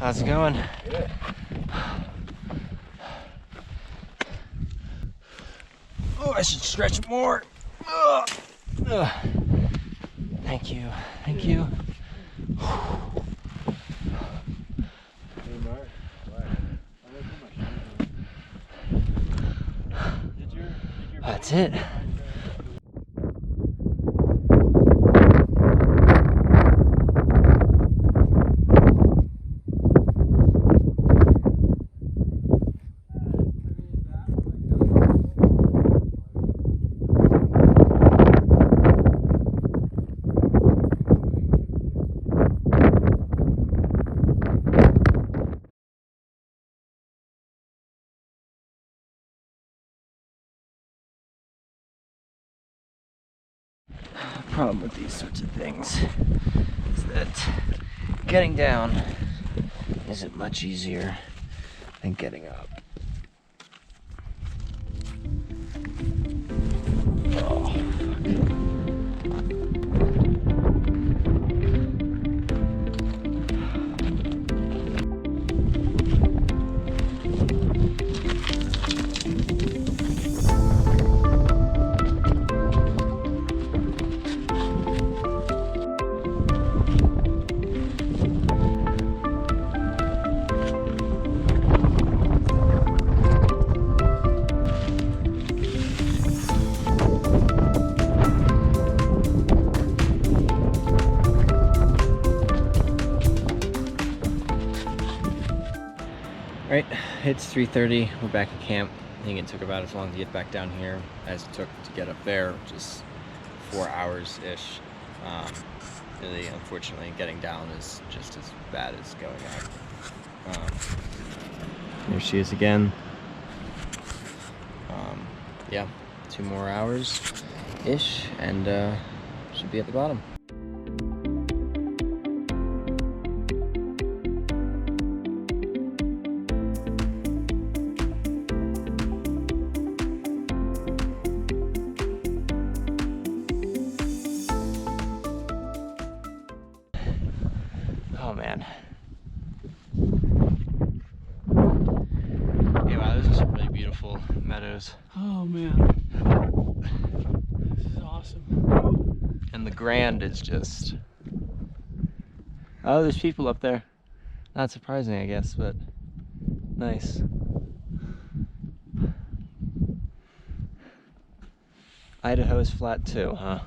How's it going? Good. Oh, I should stretch more. Ugh. Ugh. Thank you. Thank you. That's it. The problem with these sorts of things is that getting down isn't much easier than getting up. Oh, fuck. Right, it's 3:30, we're back at camp. I think it took about as long to get back down here as it took to get up there, which is 4 hours-ish. Really, unfortunately, getting down is just as bad as going up. Here she is again. Yeah, 2 more hours-ish, and should be at the bottom. Oh man. Yeah, wow, those are some really beautiful meadows. Oh man. This is awesome. And the Grand is just... Oh, there's people up there. Not surprising, I guess, but nice. Idaho's flat too, huh?